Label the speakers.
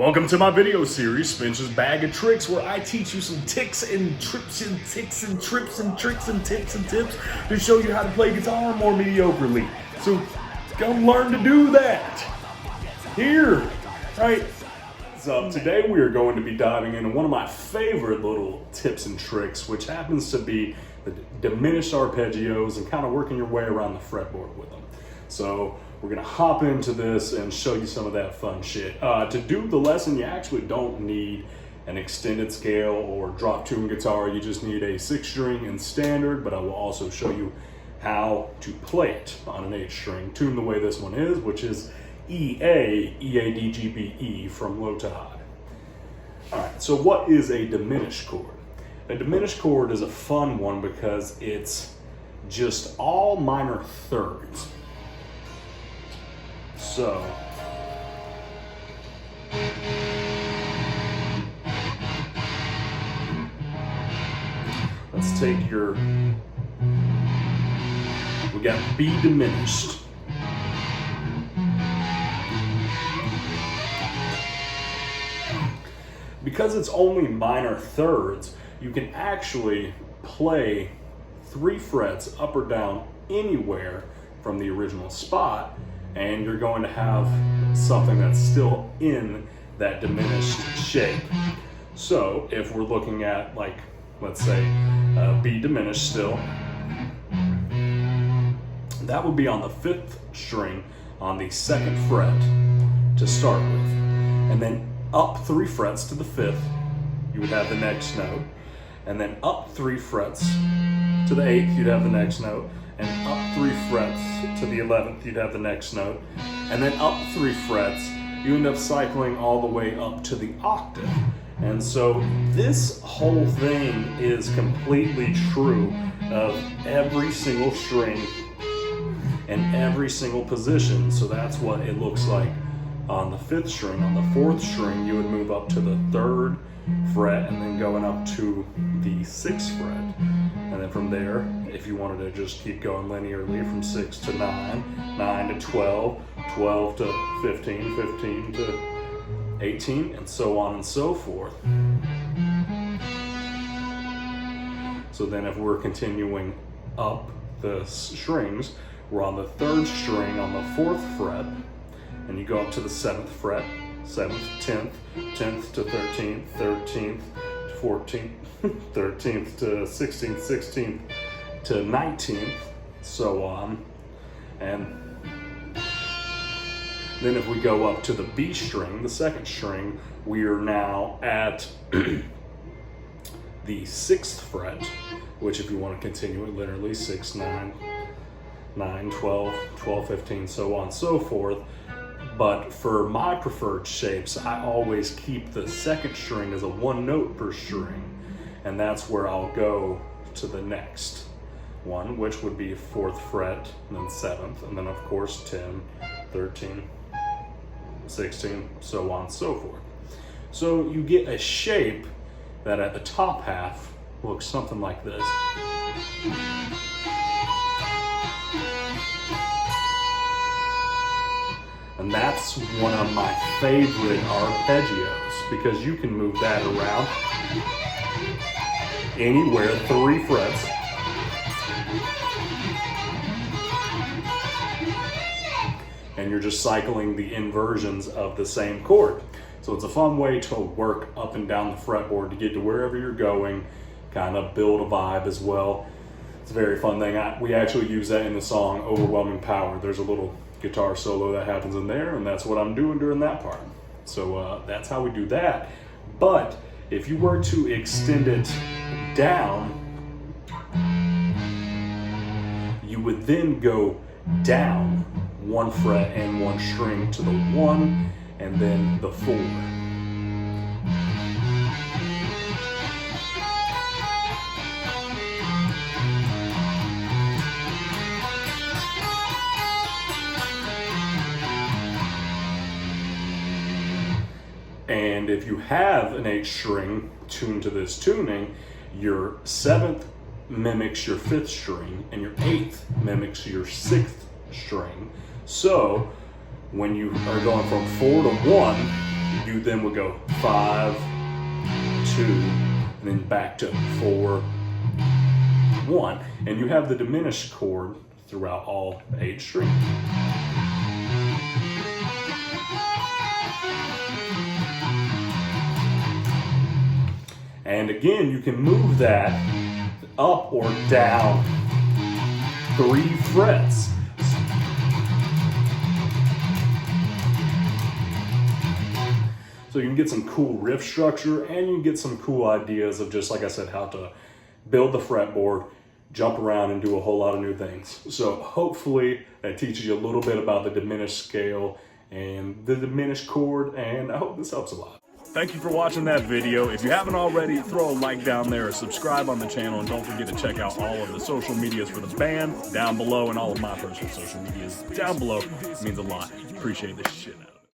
Speaker 1: Welcome to my video series, Spencer's Bag of Tricks, where I teach you some ticks and trips and ticks and trips and tricks and tips and tips to show you how to play guitar more mediocrely. So come learn to do that. Here, right? So today we are going to be diving into one of my favorite little tips and tricks, which happens to be the diminished arpeggios and kind of working your way around the fretboard with them. So we're gonna hop into this and show you some of that fun shit. To do the lesson, you actually don't need an extended scale or drop tune guitar. You just need a 6-string and standard, but I will also show you how to play it on an 8-string tune the way this one is, which is E-A, E-A-D-G-B-E, from low to high. All right, so what is a diminished chord? A diminished chord is a fun one because it's just all minor thirds. So, let's take your, we got B diminished. Because it's only minor thirds, you can actually play 3 frets up or down anywhere from the original spot, and you're going to have something that's still in that diminished shape. So if we're looking at, like, let's say B diminished still, that would be on the 5th string on the 2nd fret to start with. And then up 3 frets to the 5th, you would have the next note. And then up 3 frets to the 8th, you'd have the next note. And up 3 frets to the 11th, you'd have the next note. And then up 3 frets, you end up cycling all the way up to the octave. And so this whole thing is completely true of every single string and every single position. So that's what it looks like on the 5th string. On the 4th string, you would move up to the 3rd fret and then going up to the 6th fret. And then from there, if you wanted to just keep going linearly from 6 to 9, 9 to 12, 12 to 15, 15 to 18, and so on and so forth. So then if we're continuing up the strings, we're on the 3rd string on the 4th fret, and you go up to the 7th fret, 7th, 10th, 10th to 13th, 13th to 14th, 13th to 16th, 16th to 19th, so on. And then if we go up to the B string, the 2nd string, we are now at the 6th fret, which if you want to continue it literally, 6, 9, 9, 12, 12, 15, so on and so forth. But for my preferred shapes, I always keep the 2nd string as a 1 note per string, and that's where I'll go to the next one, which would be 4th fret, and then 7th, and then of course 10, 13, 16, so on and so forth. So you get a shape that at the top half looks something like this. And that's one of my favorite arpeggios because you can move that around anywhere, 3 frets. And you're just cycling the inversions of the same chord. So it's a fun way to work up and down the fretboard to get to wherever you're going, kind of build a vibe as well. It's a very fun thing. We actually use that in the song Overwhelming Power. There's a little guitar solo that happens in there, and that's what I'm doing during that part. So that's how we do that. But if you were to extend it down, you would then go down 1 fret and 1 string to the 1 and then the 4. And if you have an 8-string tuned to this tuning, your 7th mimics your 5th string and your 8th mimics your 6th string. So when you are going from 4 to 1, You then would go 5, 2, and then back to 4, 1. And you have the diminished chord throughout all 8 strings. And again, you can move that up or down 3 frets. So you can get some cool riff structure, and you can get some cool ideas of, just like I said, how to build the fretboard, jump around, and do a whole lot of new things. So hopefully that teaches you a little bit about the diminished scale and the diminished chord, and I hope this helps a lot. Thank you for watching that video. If you haven't already, throw a like down there or subscribe on the channel, and don't forget to check out all of the social medias for the band down below, and all of my personal social medias down below. It means a lot. Appreciate this shit.